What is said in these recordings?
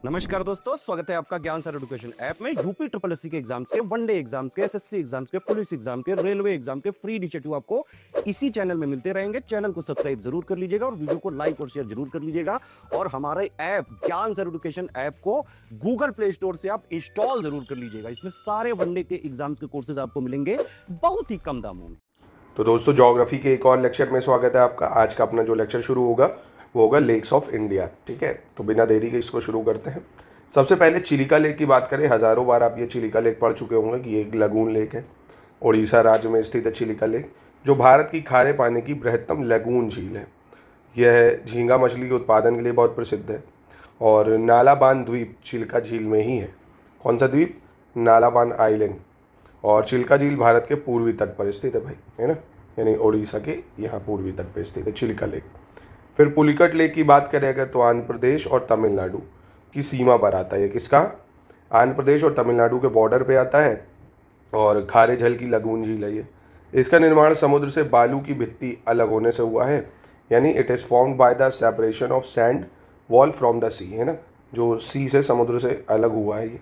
नमस्कार दोस्तों, स्वागत है आपका ज्ञान सर एजुकेशन ऐप में। यूपी ट्रिपल एससी के एग्जाम्स के, वनडे एग्जाम्स के, एसएससी एग्जाम्स के, पुलिस एग्जाम के, रेलवे एग्जाम के फ्री इनिशिएटिव आपको इसी चैनल में मिलते रहेंगे। चैनल को सब्सक्राइब जरूर कर लीजिएगा और वीडियो को लाइक और शेयर जरूर कर लीजिएगा। और हमारे ऐप ज्ञान सर एजुकेशन ऐप को गूगल प्ले स्टोर से आप इंस्टॉल जरूर कर लीजिएगा। इसमें सारे वनडे के एग्जाम्स के कोर्सेज आपको मिलेंगे बहुत ही कम दामों में। तो दोस्तों, ज्योग्राफी के एक और लेक्चर में स्वागत है आपका। आज का अपना जो लेक्चर शुरू होगा वो होगा लेक्स ऑफ इंडिया। ठीक है, तो बिना देरी के इसको शुरू करते हैं। सबसे पहले चिलिका लेक की बात करें। हज़ारों बार आप ये चिलिका लेक पढ़ चुके होंगे कि ये एक लगून लेक है। उड़ीसा राज्य में स्थित है चिलिका लेक, जो भारत की खारे पानी की बृहत्तम लगून झील है। यह झींगा मछली के उत्पादन के लिए बहुत प्रसिद्ध है और नालाबान द्वीप चिल्का झील में ही है। कौन सा द्वीप? नालाबान आइलैंड। और चिल्का झील भारत के पूर्वी तट पर स्थित है भाई, है ना, यानी उड़ीसा के यहाँ पूर्वी तट पर स्थित है चिल्का लेक। फिर पुलिकट लेक की बात करें अगर, तो आंध्र प्रदेश और तमिलनाडु की सीमा पर आता है। किसका? आंध्र प्रदेश और तमिलनाडु के बॉर्डर पे आता है और खारे जल की लगून झील है ये। इसका निर्माण समुद्र से बालू की भित्ति अलग होने से हुआ है, यानी it is formed by the separation of sand wall from the sea, है ना, जो सी से, समुद्र से अलग हुआ है ये।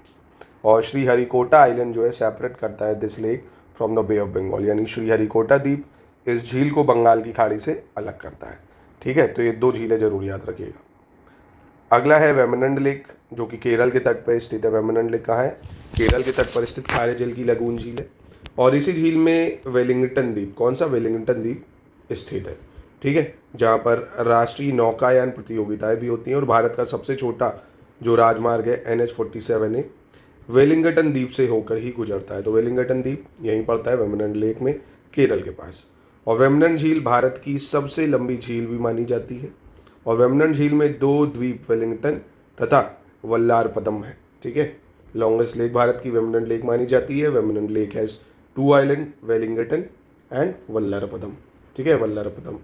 और श्रीहरिकोटा आइलैंड जो है सेपरेट करता है this lake from the bay of Bengal, यानी श्रीहरिकोटा द्वीप इस झील को बंगाल की खाड़ी से अलग करता है। ठीक है, तो ये दो झीलें जरूर याद रखिएगा। अगला है वेमनंड लेक, जो कि केरल के तट पर स्थित है। वेमनंड लेक कहाँ है? केरल के तट पर स्थित खारे जल की लगून झील है। और इसी झील में वेलिंगटन द्वीप, कौन सा? वेलिंगटन द्वीप स्थित है। ठीक है, जहाँ पर राष्ट्रीय नौकायान प्रतियोगिताएं भी होती हैं। और भारत का सबसे छोटा जो राजमार्ग है NH-47 है, वेलिंगटन द्वीप से होकर ही गुजरता है। तो वेलिंगटन द्वीप यहीं पड़ता है वेमनंड लेक में, केरल के पास। और वेमनंड झील भारत की सबसे लंबी झील भी मानी जाती है। और वेमनंड झील में दो द्वीप, वेलिंगटन तथा वल्लारपदम है। ठीक है, लॉन्गेस्ट लेक भारत की वेमनंड लेक मानी जाती है। Vembanad lake has 2 island, Wellington and Vallarpadam. ठीक है, वल्लारपदम।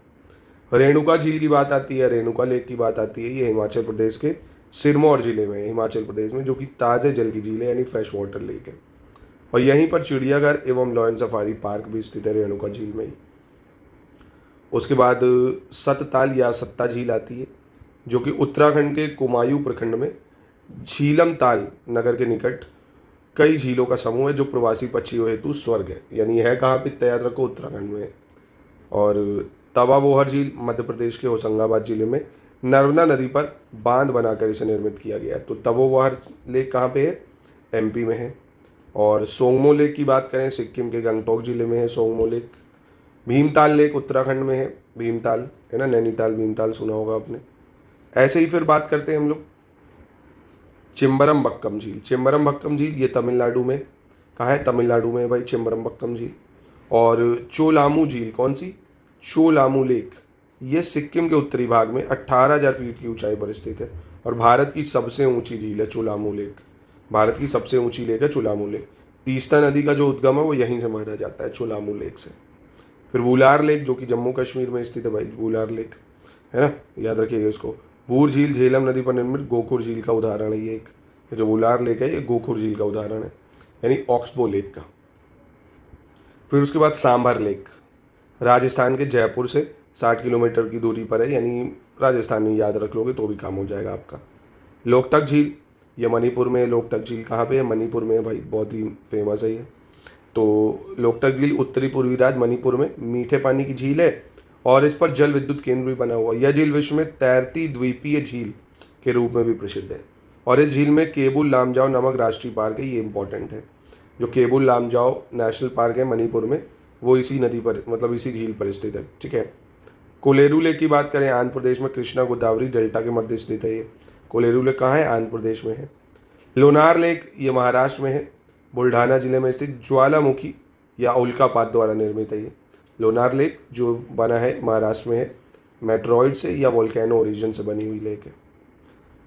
रेणुका झील की बात आती है, रेणुका लेक की बात आती है। ये हिमाचल प्रदेश के सिरमौर जिले में है, हिमाचल प्रदेश में, जो कि ताज़े जल की झील है, यानी फ्रेश वाटर लेक है। और यहीं पर चिड़ियाघर एवं लॉयन सफारी पार्क भी स्थित है रेणुका झील में ही। उसके बाद सतताल या सत्ता झील आती है, जो कि उत्तराखंड के कुमायूं प्रखंड में झीलम ताल नगर के निकट कई झीलों का समूह है, जो प्रवासी पक्षियों हेतु स्वर्ग है। यानी है कहाँ पे? याद रखो, उत्तराखंड में। और तवा वोहर झील मध्य प्रदेश के होशंगाबाद जिले में नर्मदा नदी पर बांध बनाकर इसे निर्मित किया गया है। तो तवो वोहर लेक कहाँ पे है? MP में है। और सोंगमो लेक की बात करें, सिक्किम के गंगटोक जिले में है सोंगमो लेक। भीमताल लेक उत्तराखंड में है, भीमताल, है ना, नैनीताल भीमताल सुना होगा आपने। ऐसे ही फिर बात करते हैं हम लोग चिम्बरम बक्कम झील। चिम्बरम बक्कम झील ये तमिलनाडु में, कहाँ है? तमिलनाडु में भाई चिम्बरम बक्कम झील। और चोलामू झील, कौन सी? चोलामू लेक, ये सिक्किम के उत्तरी भाग में 18,000 फीट की ऊंचाई पर स्थित है और भारत की सबसे ऊंची झील है चोलामू लेक। भारत की सबसे ऊंची लेक है चोलामू लेक। तीस्ता नदी का जो उद्गम है वो यहीं से माना जाता है, चोलामू लेक से। फिर वुलार लेक, जो कि जम्मू कश्मीर में स्थित है भाई, वुलार लेक, है ना, याद रखिएगा इसको। वूर झील झेलम नदी पर निर्मित गोखुर झील का उदाहरण है ये एक। ये जो वुलार लेक है ये गोखुर झील का उदाहरण है, यानी ऑक्सबो लेक का। फिर उसके बाद सांभर लेक, राजस्थान के जयपुर से 60 किलोमीटर की दूरी पर है, यानी राजस्थान में याद रख लोगे तो भी काम हो जाएगा आपका। लोकटक झील, ये मणिपुर में है। लोकटक झील कहाँ पे है? मणिपुर में है भाई, बहुत ही फेमस है ये। तो लोकटक झील उत्तरी पूर्वी राज्य मणिपुर में मीठे पानी की झील है और इस पर जल विद्युत केंद्र भी बना हुआ है। यह झील विश्व में तैरती द्वीपीय झील के रूप में भी प्रसिद्ध है। और इस झील में केबुल लामजाओ नामक राष्ट्रीय पार्क है, ये इंपॉर्टेंट है। जो केबुल लामजाओ नेशनल पार्क है मणिपुर में, वो इसी नदी पर, मतलब इसी झील पर स्थित है। ठीक है, कोलेरू लेक की बात करें, आंध्र प्रदेश में कृष्णा गोदावरी डेल्टा के मध्य स्थित है ये। कोलेरू लेक कहाँ है? आंध्र प्रदेश में है। लोनार लेक ये महाराष्ट्र में है, बुल्ढाना जिले में स्थित ज्वालामुखी या उल्कापात द्वारा निर्मित है ये। लोनार लेक जो बना है महाराष्ट्र में है, मेट्रॉइड से या वोल्केनो ओरिजिन से बनी हुई लेक है।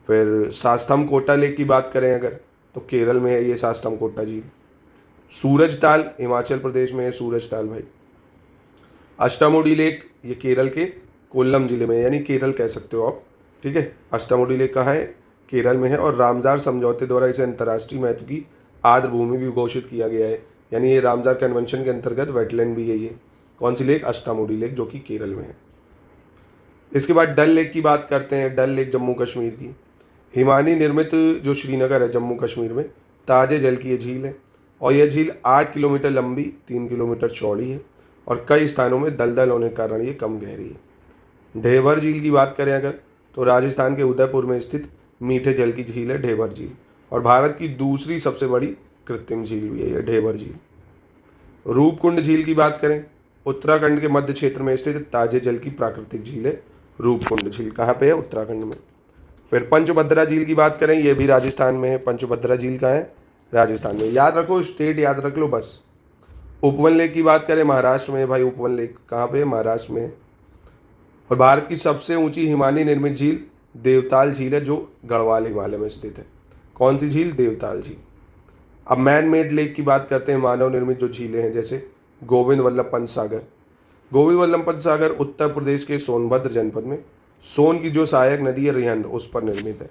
फिर सास्तम कोटा लेक की बात करें अगर, तो केरल में है ये सास्तम कोटा झील। सूरजताल हिमाचल प्रदेश में है, सूरजताल भाई। अष्टामुडी लेक ये केरल के कोल्लम जिले में है, यानी केरल कह सकते हो आप। ठीक है, अष्टामुडी लेक कहाँ है? केरल में है। और रामजार समझौते द्वारा इसे अंतर्राष्ट्रीय महत्व की आर्द्र भूमि भी घोषित किया गया है, यानी ये रामजार कन्वेंशन के अंतर्गत वेटलैंड भी है ये। कौन सी लेक? अष्टामुडी लेक, जो कि केरल में है। इसके बाद डल लेक की बात करते हैं। डल लेक जम्मू कश्मीर की हिमानी निर्मित जो श्रीनगर है जम्मू कश्मीर में, ताजे जल की ये झील है और यह झील 8 किलोमीटर लंबी, 3 किलोमीटर चौड़ी है और कई स्थानों में दलदल होने के कारण ये कम गहरी है। ढेबर झील की बात करें अगर, तो राजस्थान के उदयपुर में स्थित मीठे जल की झील है ढेबर झील और भारत की दूसरी सबसे बड़ी कृत्रिम झील भी है ये ढेबर झील। रूपकुंड झील की बात करें, उत्तराखंड के मध्य क्षेत्र में स्थित ताजे जल की प्राकृतिक झील है रूपकुंड झील। कहाँ पे है? उत्तराखंड में। फिर पंचभद्रा झील की बात करें, ये भी राजस्थान में है। पंचभद्रा झील कहाँ है? राजस्थान में। याद रखो, स्टेट याद रख लो बस। उपवन लेक की बात करें, महाराष्ट्र में है भाई उपवन लेक। कहाँ पे है? महाराष्ट्र में है। और भारत की सबसे ऊंची हिमानी निर्मित झील देवताल झील है जो गढ़वाल हिमालय में स्थित है। कौन सी झील? देवताल झील। अब मैन मेड लेक की बात करते हैं, मानव निर्मित जो झीलें हैं, जैसे गोविंद वल्लभ पंत सागर। गोविंद वल्लभ पंत सागर उत्तर प्रदेश के सोनभद्र जनपद में सोन की जो सहायक नदी है रिहंद, उस पर निर्मित है।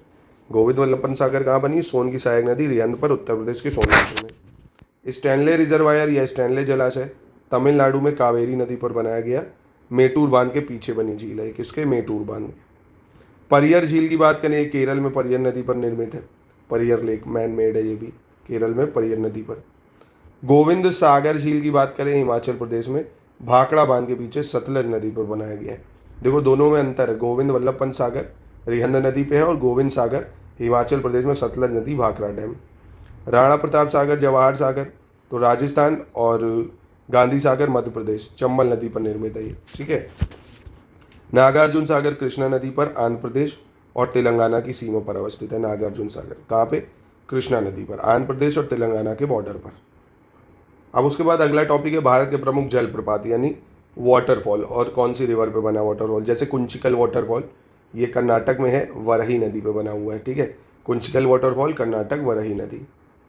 गोविंद वल्लभ पंत सागर कहाँ बनी? सोन की सहायक नदी रिहंद पर, उत्तर प्रदेश के सोनभद्र में। स्टैनले रिजर्वायर या स्टैनले जलाशय तमिलनाडु में कावेरी नदी पर बनाया गया मेटूर बांध के पीछे बनी झील है। किसके? मेटूर बांध। परियर झील की बात करें, केरल में परियर नदी पर निर्मित है। परियर लेक मैन मेड है ये भी, केरल में परियर नदी पर। गोविंद सागर झील की बात करें, हिमाचल प्रदेश में भाखड़ा बांध के पीछे सतलज नदी पर बनाया गया है। देखो दोनों में अंतर है, गोविंद वल्लभ पंत सागर रिहंद नदी पे है और गोविंद सागर हिमाचल प्रदेश में सतलज नदी भाखड़ा डैम। राणा प्रताप सागर जवाहर सागर तो राजस्थान और गांधी सागर मध्य प्रदेश चंबल नदी पर निर्मित है ये, ठीक है। नागार्जुन सागर कृष्णा नदी पर आंध्र प्रदेश और तेलंगाना की सीमा पर अवस्थित है। नागार्जुन सागर कहाँ पे? कृष्णा नदी पर, आंध्र प्रदेश और तेलंगाना के बॉर्डर पर। अब उसके बाद अगला टॉपिक है भारत के प्रमुख जलप्रपात यानी वाटरफॉल। और कौन सी रिवर पे बना वाटरफॉल? जैसे कुंचिकल वाटरफॉल, ये कर्नाटक में है, वरही नदी पे बना हुआ है, ठीक है। कुंचिकल वाटरफॉल कर्नाटक, वरही नदी।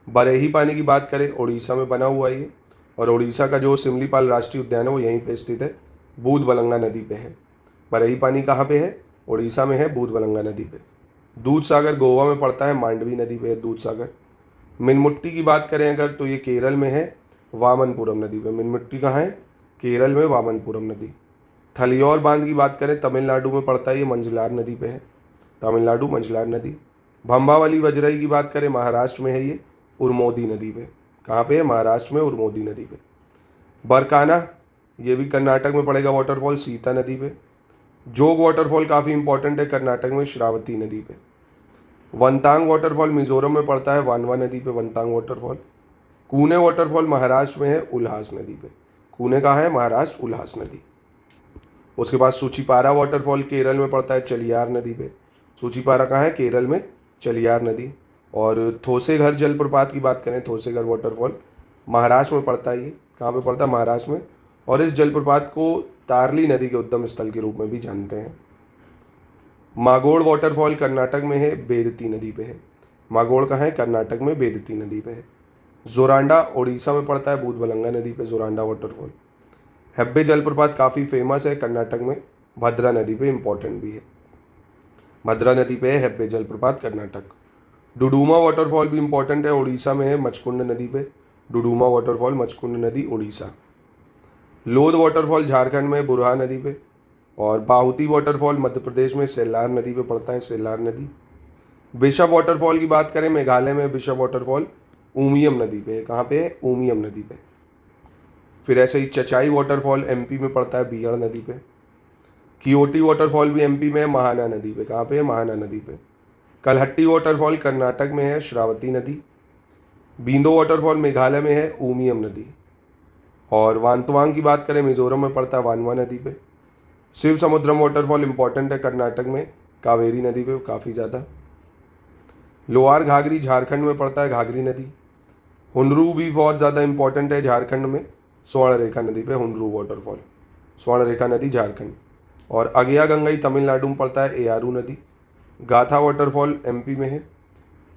बरेही पानी की बात करें, उड़ीसा में बना हुआ है ये और उड़ीसा का जो सिमलीपाल राष्ट्रीय उद्यान है वो यहीं पे स्थित है, बूदबलंगा नदी पे है। बरेही पानी कहाँ पे है? उड़ीसा में है, बूदबलंगा नदी पे। दूध सागर गोवा में पड़ता है, मांडवी नदी पे है दूध सागर। मिनमुट्टी की बात करें अगर, तो ये केरल में है, वामनपुरम नदी पे। मिनमुट्टी कहाँ है? केरल में, वामनपुरम नदी। थलियौर बांध की बात करें, तमिलनाडु में पड़ता है, ये मंजलार नदी पे है, तमिलनाडु मंजलार नदी। भंबावली वजराई की बात करें, महाराष्ट्र में है ये, उरमोदी नदी पे। कहाँ पे है? महाराष्ट्र में, उरमोदी नदी पे। बरकाना, ये भी कर्नाटक में पड़ेगा वाटरफॉल, सीता नदी पे। जोग वाटरफॉल काफ़ी इंपॉर्टेंट है, कर्नाटक में, श्रावती नदी पे। वनतांग वाटरफॉल मिजोरम में पड़ता है, वानवा नदी पे वनतांग वाटरफॉल। कूने वाटरफॉल महाराष्ट्र में है, उल्हास नदी पे। कूने कहाँ है? महाराष्ट्र, उल्हास नदी। उसके बाद सूचीपारा वाटरफॉल केरल में पड़ता है, चलियार नदी पे। सूचीपारा कहाँ है? केरल में, चलियार नदी। और थोसेघर जलप्रपात की बात करें, थोसेघर वाटरफॉल महाराष्ट्र में पड़ता है, ये कहाँ पे पड़ता है? महाराष्ट्र में। और इस जलप्रपात को तारली नदी के उद्गम स्थल के रूप में भी जानते हैं। मागोड़ वाटरफॉल कर्नाटक में है, बेदती नदी पे है। मागोड़ कहाँ है? कर्नाटक में, बेदती नदी पे है। जोरांडा उड़ीसा में पड़ता है, बूदबलंगा नदी पे जोरांडा वाटरफॉल। हेब्बे जलप्रपात काफ़ी फेमस है कर्नाटक में, भद्रा नदी पे इम्पोर्टेंट भी है। भद्रा नदी पे है हेब्बे जलप्रपात कर्नाटक। डुडुमा वाटरफॉल भी इम्पोर्टेंट है, उड़ीसा में है, मचकुंड नदी पे। डुडुमा वाटरफॉल, मचकुंड नदी, उड़ीसा। लोध वाटरफॉल झारखंड में, बुरहा नदी पे। और बाहुती वाटरफॉल मध्य प्रदेश में, सेल्लार नदी पे पड़ता है, सेल्लार नदी। बिशप वाटरफॉल की बात करें, मेघालय में बिशप वाटरफॉल उमियम नदी पे है। कहाँ पे है? उमियम नदी पे। फिर ऐसे ही चचाई वाटरफॉल एमपी में पड़ता है, बियड़ नदी पे। कियोटी वाटरफॉल भी एमपी में है, महाना नदी पे। कहाँ पे है? महाना नदी पे। कलहट्टी वाटरफॉल कर्नाटक में है, श्रावती नदी। बींदो वाटरफॉल मेघालय में है, उमियम नदी। और वांतवांग की बात करें, मिजोरम में पड़ता है, वानवा नदी पे। शिव समुद्रम वाटरफॉल इंपॉर्टेंट है कर्नाटक में, कावेरी नदी पे काफ़ी ज़्यादा। लोअर घाघरी झारखंड में पड़ता है, घाघरी नदी। हुनरू भी बहुत ज़्यादा इंपॉर्टेंट है झारखंड में, स्वर्णरेखा नदी पे हुनरू वाटरफॉल, स्वर्णरेखा नदी झारखंड। और अगया गंगई तमिलनाडु में पड़ता है, एयारू नदी। गाथा वाटरफॉल एमपी में है।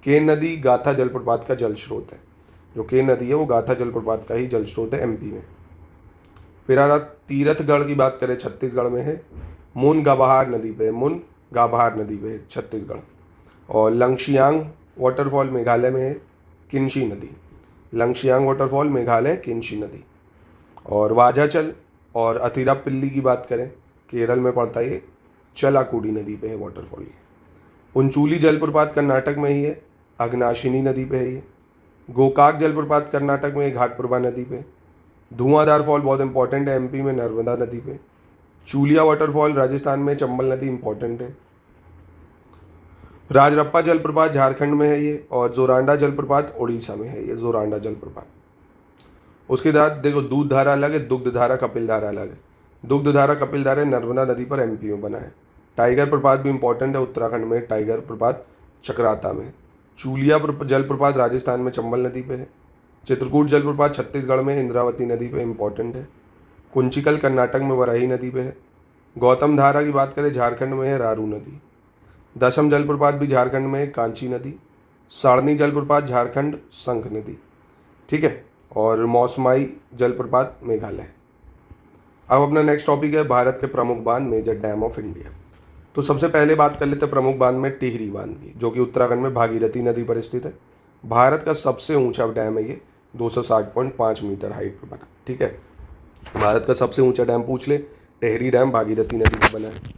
केन नदी गाथा जलप्रपात का जल स्रोत है, जो केन नदी है वो गाथा जलप्रपात का ही जल स्रोत है एमपी में। फिर आ रहा तीरथगढ़ की बात करें, छत्तीसगढ़ में है, मुन गाभार नदी पे, मुन गाभार नदी पे है छत्तीसगढ़। और लंगशियांग वाटरफॉल मेघालय में है, किन्शी नदी। लंगशियांग वाटरफॉल मेघालय, किन्शी नदी। और वाजाचल और अतिरापिल्ली की बात करें, केरल में पड़ता है, ये चलाकुडी नदी पे है वाटरफॉल ये। उंचूली जलप्रपात कर्नाटक में ही है, अग्नाशिनी नदी पे है ये। गोकाक जलप्रपात कर्नाटक में है, घाटप्रभा नदी पे। धुआंधार फॉल बहुत इंपॉर्टेंट है, एमपी में नर्मदा नदी पे। चूलिया वाटरफॉल राजस्थान में, चंबल नदी इंपॉर्टेंट है। राजरप्पा जलप्रपात झारखंड में है ये, और जोरांडा जलप्रपात उड़ीसा में है ये, जोरांडा जलप्रपात। उसके बाद देखो दूध धारा अलग है, दुग्ध धारा कपिल धारा अलग है। दुग्ध धारा कपिल धारा नर्मदा नदी पर एमपी में बना है। टाइगर प्रपात भी इंपॉर्टेंट है, उत्तराखंड में टाइगर प्रपात चक्राता में। चूलिया जलप्रपात राजस्थान में चंबल नदी पे है। चित्रकूट जलप्रपात छत्तीसगढ़ में इंद्रावती नदी पे इंपॉर्टेंट है। कुंचिकल कर्नाटक में वराही नदी पे है। गौतम धारा की बात करें झारखंड में है, रारू नदी। दशम जलप्रपात भी झारखंड में है, कांची नदी। सारणी जलप्रपात झारखंड, शंख नदी। ठीक है, और मौसमाई जलप्रपात मेघालय। अब अपना नेक्स्ट टॉपिक है भारत के प्रमुख बांध, मेजर डैम ऑफ इंडिया। तो सबसे पहले बात कर लेते हैं प्रमुख बांध में टिहरी बांध की, जो कि उत्तराखंड में भागीरथी नदी पर स्थित है। भारत का सबसे ऊंचा डैम है ये, 260.5 मीटर हाइट पर बना। ठीक है, भारत का सबसे ऊंचा डैम पूछ ले, टिहरी डैम भागीरथी नदी पर बना है।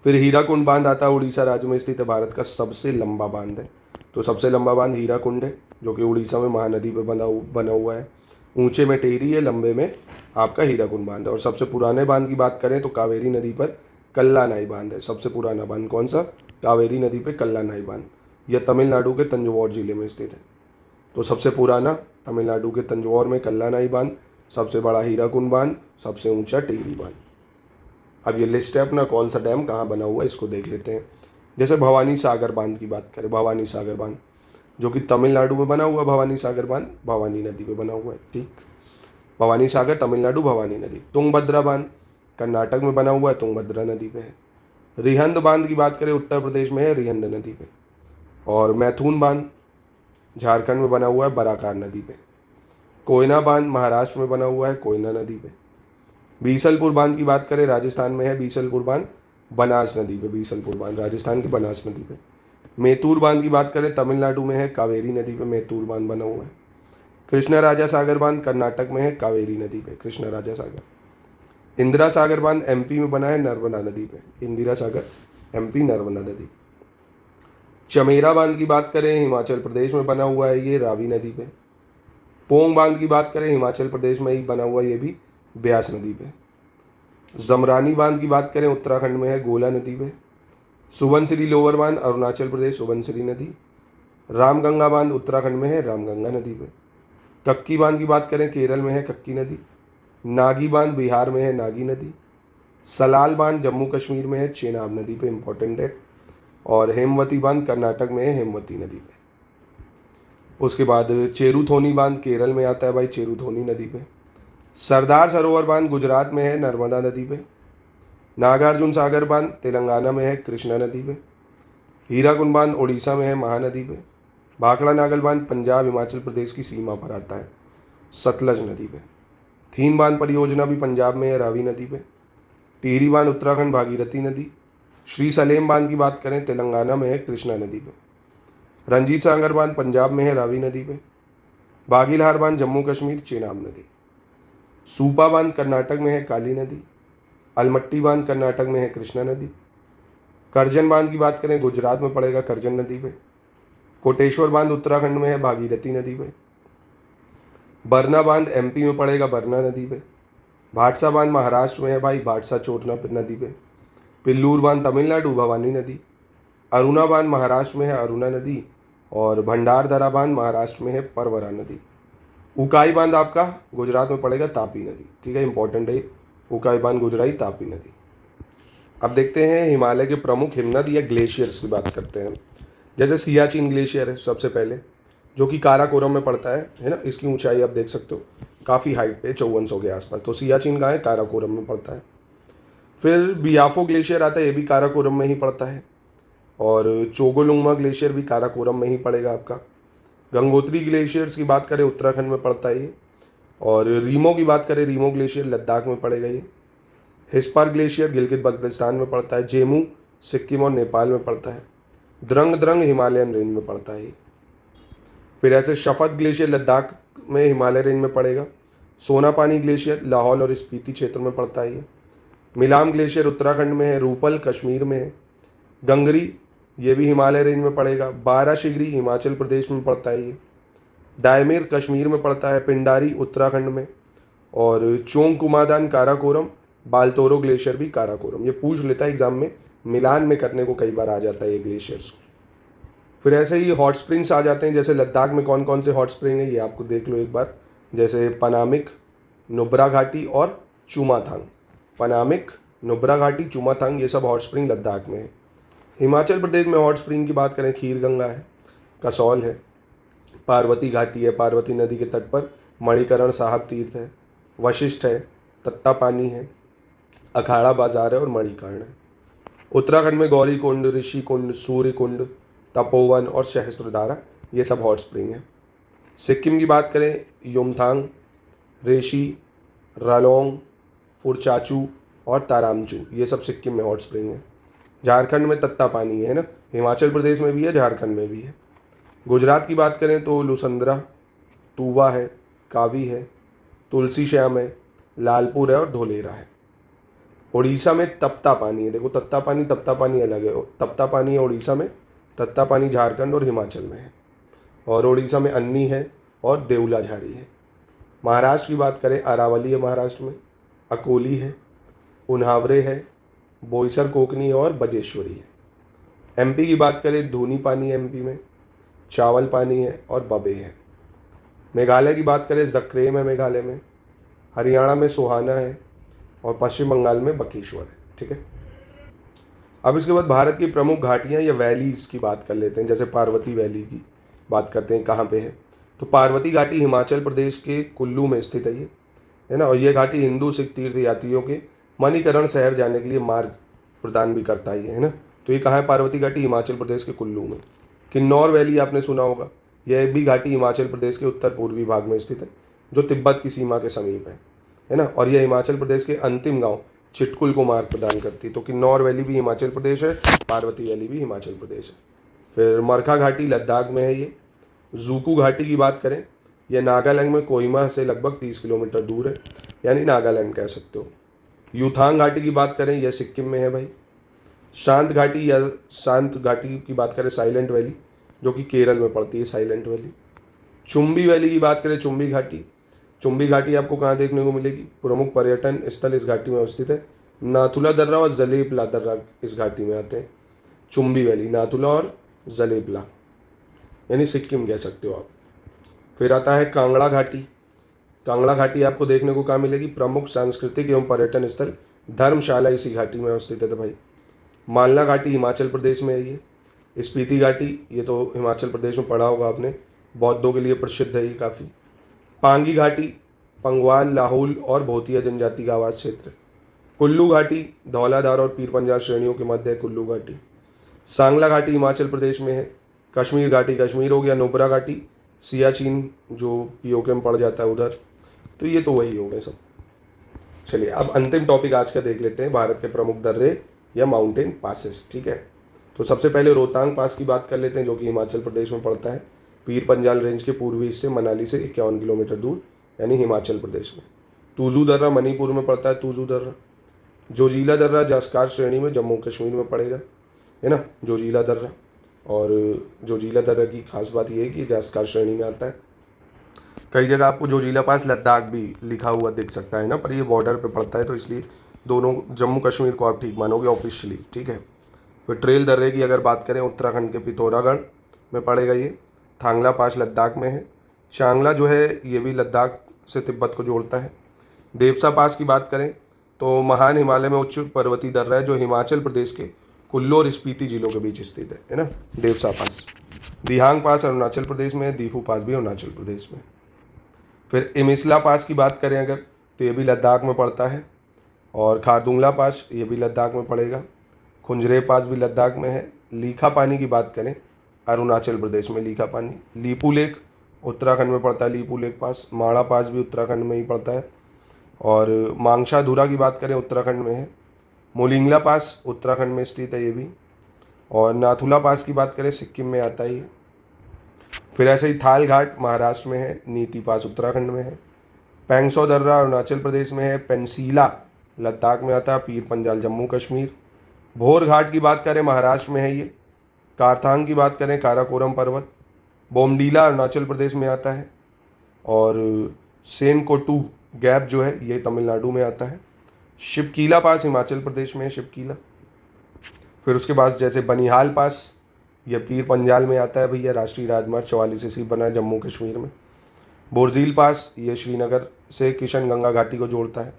फिर हीराकुंड बांध आता है, उड़ीसा राज्य में स्थित है, भारत का सबसे लंबा बांध है। तो सबसे लंबा बांध हीराकुंड है, जो कि उड़ीसा में महानदी पर बना हुआ है। ऊंचे में टिहरी है, लंबे में आपका हीराकुंड बांध है। और सबसे पुराने बांध की बात करें तो कावेरी नदी पर कल्लानाई बांध है। सबसे पुराना बांध कौन सा? कावेरी नदी पे कल्लानाई बांध। यह तमिलनाडु के तंजौर जिले में स्थित है। तो सबसे पुराना तमिलनाडु के तंजौर में कल्लानाई बांध, सबसे बड़ा हीराकुंड बांध, सबसे ऊंचा टिहरी बांध। अब ये लिस्ट है अपना, कौन सा डैम कहाँ बना हुआ है इसको देख लेते हैं। जैसे भवानी सागर बांध की बात करें, भवानी सागर बांध जो कि तमिलनाडु में बना हुआ, भवानी सागर बांध भवानी नदी पे बना हुआ है। ठीक, भवानी सागर तमिलनाडु, भवानी नदी। तुंगभद्रा बांध कर्नाटक में बना हुआ है, तुंगभद्रा नदी पे है। रिहंद बांध की बात करें उत्तर प्रदेश में है, रिहंद नदी पे। और मैथुन बांध झारखंड में बना हुआ है, बराकार नदी पे। कोयना बांध महाराष्ट्र में बना हुआ है, कोयना नदी पे। बीसलपुर बांध की बात करें राजस्थान में है, बीसलपुर बांध बनास नदी पे। बीसलपुर बांध राजस्थान की बनास नदी पे। मेतूर बांध की बात करें तमिलनाडु में है, कावेरी नदी पे मेतूर बांध बना हुआ है। कृष्णा राजा सागर बांध कर्नाटक में है, कावेरी नदी पे कृष्णा राजा सागर। इंदिरा सागर बांध एमपी में बना है, नर्मदा नदी पे। इंदिरा सागर एमपी, नर्मदा नदी। चमेरा बांध की बात करें हिमाचल प्रदेश में बना हुआ है, ये रावी नदी पे। पोंग बांध की बात करें हिमाचल प्रदेश में ही बना हुआ है, ये भी ब्यास नदी पे। जमरानी बांध की बात करें उत्तराखंड में है, गोला नदी पे। सुबनसिरी लोअर बांध अरुणाचल प्रदेश, सुबनसिरी नदी। रामगंगा बांध उत्तराखंड में है, रामगंगा नदी पे। कक्की बांध की बात करें केरल में है, कक्की नदी। नागी बांध बिहार में है, नागी नदी। सलाल बांध जम्मू कश्मीर में है, चेनाब नदी पे इंपॉर्टेंट है। और हेमवती बांध कर्नाटक में है, हेमवती नदी पे। उसके बाद चेरुथोनी बांध केरल में आता है भाई, चेरुथोनी नदी पे। सरदार सरोवर बांध गुजरात में है, नर्मदा नदी पे। नागार्जुन सागर बांध तेलंगाना में है, कृष्णा नदी पे। हीराकुंड बांध उड़ीसा में है, महानदी पे। भाखड़ा नागल बांध पंजाब हिमाचल प्रदेश की सीमा पर आता है, सतलज नदी पे। थीन बांध परियोजना भी पंजाब में है, रावी नदी पे। टिहरी बांध उत्तराखंड भागीरथी नदी। श्री सलेम बांध की बात करें तेलंगाना में है, कृष्णा नदी पे। रंजीत सागर बांध पंजाब में है, रावी नदी पे। बागीलहार बांध जम्मू कश्मीर, चेनाब नदी। सूपा बांध कर्नाटक में है, काली नदी। अलमट्टी बांध कर्नाटक में है, कृष्णा नदी। करजन बांध की बात करें गुजरात में पड़ेगा, करजन नदी पे। कोटेश्वर बांध उत्तराखंड में है, भागीरथी नदी पे। बरना बांध एमपी में पड़ेगा, बरना नदी पे। भाटसा बांध महाराष्ट्र में है भाई, भाटसा चोटना नदी पे। पिल्लूर बांध तमिलनाडु, भवानी नदी। अरुणा बांध महाराष्ट्र में है, अरुणा नदी। और भंडारदरा बांध महाराष्ट्र में है, परवरा नदी। उकाई बांध आपका गुजरात में पड़ेगा, तापी नदी। ठीक है, इंपॉर्टेंट है उकाई बांध गुजराई, तापी नदी। अब देखते हैं हिमालय के प्रमुख हिमनद या ग्लेशियर्स की बात करते हैं। जैसे सियाचिन ग्लेशियर है सबसे पहले, जो कि काराकोरम में पड़ता है ना। इसकी ऊंचाई आप देख सकते हो, काफ़ी हाइट पे 5400 के आसपास। तो सियाचिन कहाँ है? काराकोरम में पड़ता है। फिर बियाफो ग्लेशियर आता है, ये भी काराकोरम में ही पड़ता है। और चोगोलुंगमा ग्लेशियर भी काराकोरम में ही पड़ेगा आपका। गंगोत्री ग्लेशियर्स की बात करें उत्तराखंड में पड़ता है ये। और रीमो की बात करें, रीमो ग्लेशियर लद्दाख में पड़ेगा ये। हिस्पार ग्लेशियर गिलगित बल्तिस्तान में पड़ता है। जेमू सिक्किम और नेपाल में पड़ता है। द्रंग द्रंग हिमालयन रेंज में पड़ता है ये। फिर ऐसे शफत ग्लेशियर लद्दाख में हिमालय रेंज में पड़ेगा। सोनापानी ग्लेशियर लाहौल और स्पीति क्षेत्र में पड़ता है ये। मिलाम ग्लेशियर उत्तराखंड में है। रूपल कश्मीर में है। गंगरी ये भी हिमालय रेंज में पड़ेगा। बाराशिगरी हिमाचल प्रदेश में पड़ता है ये। दायमेर कश्मीर में पड़ता है। पिंडारी उत्तराखंड में। और चोंगकुमादान काराकोरम, बालतोरो ग्लेशियर भी काराकोरम। ये पूछ लेता है एग्जाम में, मिलान में करने को कई बार आ जाता है ये ग्लेशियर्स। फिर ऐसे ही हॉट स्प्रिंग्स आ जाते हैं, जैसे लद्दाख में कौन कौन से हॉट स्प्रिंग है ये आपको देख लो एक बार, जैसे पनामिक, नुब्रा घाटी और चूमाथांग। पनामिक, नुब्रा घाटी, चूमाथांग, ये सब हॉट स्प्रिंग लद्दाख में है। हिमाचल प्रदेश में हॉट स्प्रिंग की बात करें, खीर गंगा है, कसौल है, पार्वती घाटी है, पार्वती नदी के तट पर मणिकरण साहब तीर्थ है, वशिष्ठ है, तत्ता पानी है, अखाड़ा बाजार है और मणिकर्ण है। उत्तराखंड में गौरी कुंड, ऋषि कुंड, सूर्य कुंड, तपोवन और सहस्त्रधारा, ये सब हॉट स्प्रिंग है। सिक्किम की बात करें, युमथांग, रेशी, रालोंग, फुरचाचू और तारामचू, ये सब सिक्किम में हॉट स्प्रिंग है। झारखंड में तत्ता पानी है ना, हिमाचल प्रदेश में भी है, झारखंड में भी है। गुजरात की बात करें तो लुसंद्रा, तूवा है, कावी है, तुलसी श्याम है, लालपुर है और धोलेरा है। उड़ीसा में तप्ता पानी है। देखो तप्ता पानी अलग है। तप्ता पानी है उड़ीसा में, तत्ता पानी झारखंड और हिमाचल में है। और उड़ीसा में अन्नी है और देउला झारी है। महाराष्ट्र की बात करें, अरावली है महाराष्ट्र में, अकोली है, उन्हावरे है, बोईसर कोकनी और बजेश्वरी है। एमपी की बात करें, धूनी पानी है एमपी में, चावल पानी है और बबे है। मेघालय की बात करें, जक्रेम है मेघालय में, हरियाणा में सोहाना है और पश्चिम बंगाल में बकेश्वर है। ठीक है, अब इसके बाद भारत की प्रमुख घाटियाँ या वैलीज की बात कर लेते हैं। जैसे पार्वती वैली की बात करते हैं, कहाँ पे है, तो पार्वती घाटी हिमाचल प्रदेश के कुल्लू में स्थित है ना। और ये घाटी हिंदू सिख तीर्थ यात्रियों के मणिकरण शहर जाने के लिए मार्ग प्रदान भी करता है ना। तो ये कहाँ है पार्वती घाटी, हिमाचल प्रदेश के कुल्लू में। किन्नौर वैली आपने सुना होगा, यह भी घाटी हिमाचल प्रदेश के उत्तर पूर्वी भाग में स्थित है, जो तिब्बत की सीमा के समीप है ना। और यह हिमाचल प्रदेश के अंतिम गांव चिटकुल को मार्ग प्रदान करती है। तो किन्नौर वैली भी हिमाचल प्रदेश है, पार्वती वैली भी हिमाचल प्रदेश है। फिर मरखा घाटी लद्दाख में है ये। जूकू घाटी की बात करें, यह नागालैंड में कोहिमा से लगभग 30 किलोमीटर दूर है, यानी नागालैंड कह सकते हो। यूथांग घाटी की बात करें, यह सिक्किम में है भाई। शांत घाटी या शांत घाटी की बात करें, साइलेंट वैली, जो कि केरल में पड़ती है साइलेंट वैली। चुम्बी वैली की बात करें, चुम्बी घाटी, चुम्बी घाटी आपको कहाँ देखने को मिलेगी, प्रमुख पर्यटन स्थल इस घाटी में अवस्थित है। नाथुला दर्रा और जलेबला दर्रा इस घाटी में आते हैं। चुम्बी वैली, नाथुला और जलेबला, यानी सिक्किम कह सकते हो आप। फिर आता है कांगड़ा घाटी। कांगड़ा घाटी आपको देखने को कहाँ मिलेगी, प्रमुख सांस्कृतिक एवं पर्यटन स्थल धर्मशाला इसी घाटी में अवस्थित है। तो भाई मालना घाटी हिमाचल प्रदेश में है ये। स्पीति घाटी, ये तो हिमाचल प्रदेश में पढ़ा होगा आपने, बौद्धों के लिए प्रसिद्ध है ये काफ़ी। पांगी घाटी पंगवाल, लाहौल और भोतिया जनजाति का आवास क्षेत्र। कुल्लू घाटी धौलाधार और पीर पंजाल श्रेणियों के मध्य है कुल्लू घाटी। सांगला घाटी हिमाचल प्रदेश में है। कश्मीर घाटी कश्मीर हो गया। नुब्रा घाटी सियाचिन जो पीओके में पड़ जाता है उधर। तो ये तो वही हो गए सब। चलिए अब अंतिम टॉपिक आज का देख लेते हैं, भारत के प्रमुख दर्रे या माउंटेन पासेस। ठीक है, तो सबसे पहले रोहतांग पास की बात कर लेते हैं, जो कि हिमाचल प्रदेश में पड़ता है, पीर पंजाल रेंज के पूर्वी हिस्से मनाली से 51 किलोमीटर दूर, यानी हिमाचल प्रदेश में। तूजू दर्रा मणिपुर में पड़ता है, तूजू दर्रा। जोजिला दर्रा जास्कार श्रेणी में जम्मू कश्मीर में पड़ेगा, है ना, जोजिला दर्रा। और जोजिला दर्रा की खास बात यह है कि जास्कार श्रेणी में आता है। कई जगह आपको जोजिला पास लद्दाख भी लिखा हुआ दिख सकता है ना, पर ये बॉर्डर पे पड़ता है, तो इसलिए दोनों जम्मू कश्मीर को आप ठीक मानोगे ऑफिशियली। ठीक है, फिर ट्रेल दर्रे की अगर बात करें, उत्तराखंड के पिथौरागढ़ में पड़ेगा ये। थांगला पास लद्दाख में है। चांगला जो है ये भी लद्दाख से तिब्बत को जोड़ता है। देवसा पास की बात करें तो महान हिमालय में उच्च पर्वतीय दर्रा है, जो हिमाचल प्रदेश के कुल्लू और स्पीति जिलों के बीच स्थित है ना, देवसा पास। दिहांग पास अरुणाचल प्रदेश में है। दीफू पास भी अरुणाचल प्रदेश में। फिर इमिसला पास की बात करें अगर, तो ये भी लद्दाख में पड़ता है। और खारदुंगला पास ये भी लद्दाख में पड़ेगा। खुंजरे पास भी लद्दाख में है। लीखा पानी की बात करें, अरुणाचल प्रदेश में लीखा पानी। लीपू लेक उत्तराखंड में पड़ता है, लीपू लेक पास। माणा पास भी उत्तराखंड में ही पड़ता है। और मांगशाधुरा की बात करें, उत्तराखंड में है। मोलिंगला पास उत्तराखंड में स्थित है ये भी। और नाथुला पास की बात करें, सिक्किम में आता है ये। फिर ऐसे ही थाल घाट महाराष्ट्र में है। नीति पास उत्तराखंड में है। पैंगसौ दर्रा अरुणाचल प्रदेश में है। पेंसीला लद्दाख में आता है। पीर पंजाल जम्मू कश्मीर। भोर घाट की बात करें, महाराष्ट्र में है ये। कारथांग की बात करें, काराकोरम पर्वत। बोमडीला अरुणाचल प्रदेश में आता है। और सेनकोटू गैप जो है ये तमिलनाडु में आता है। शिवकीला पास हिमाचल प्रदेश में है, शिवकीला। फिर उसके बाद जैसे बनिहाल पास, ये पीर पंजाल में आता है भैया, राष्ट्रीय राजमार्ग 44 इसी बना है जम्मू कश्मीर में। बोरझील पास ये श्रीनगर से किशन गंगा घाटी को जोड़ता है।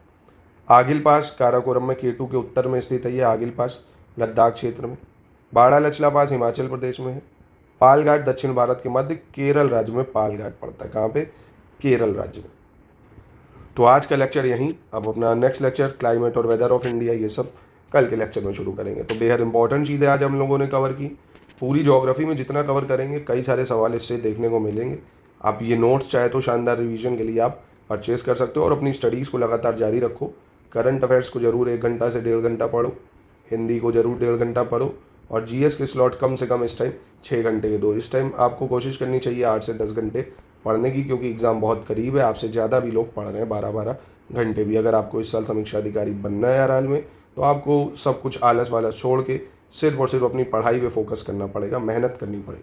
आगिल पास काराकोरम में केटू के उत्तर में स्थित है, ये आगिल पास लद्दाख क्षेत्र में। बाड़ा लचला पास हिमाचल प्रदेश में है। पालघाट दक्षिण भारत के मध्य केरल राज्य में पालघाट पड़ता है। कहाँ पे? केरल राज्य में। तो आज का लेक्चर यहीं, अब अपना नेक्स्ट लेक्चर क्लाइमेट और वेदर ऑफ इंडिया ये सब कल के लेक्चर में शुरू करेंगे। तो बेहद इंपॉर्टेंट चीज़ें आज हम लोगों ने कवर की। पूरी ज्योग्राफी में जितना कवर करेंगे कई सारे सवाल इससे देखने को मिलेंगे। आप ये नोट्स चाहे तो शानदार रिवीजन के लिए आप परचेज कर सकते हो और अपनी स्टडीज़ को लगातार जारी रखो। करंट अफेयर्स को जरूर 1 घंटा से 1.5 घंटा पढ़ो, हिंदी को जरूर 1.5 घंटा पढ़ो, और जीएस के स्लॉट कम से कम इस टाइम 6 घंटे के दो। इस टाइम आपको कोशिश करनी चाहिए 8 से 10 घंटे पढ़ने की, क्योंकि एग्ज़ाम बहुत करीब है। आपसे ज़्यादा भी लोग पढ़ रहे हैं 12-12 घंटे भी। अगर आपको इस साल समीक्षा अधिकारी बनना है यार हाल में, तो आपको सब कुछ आलस वालस छोड़ के सिर्फ और सिर्फ अपनी पढ़ाई पे फोकस करना पड़ेगा, मेहनत करनी पड़ेगी।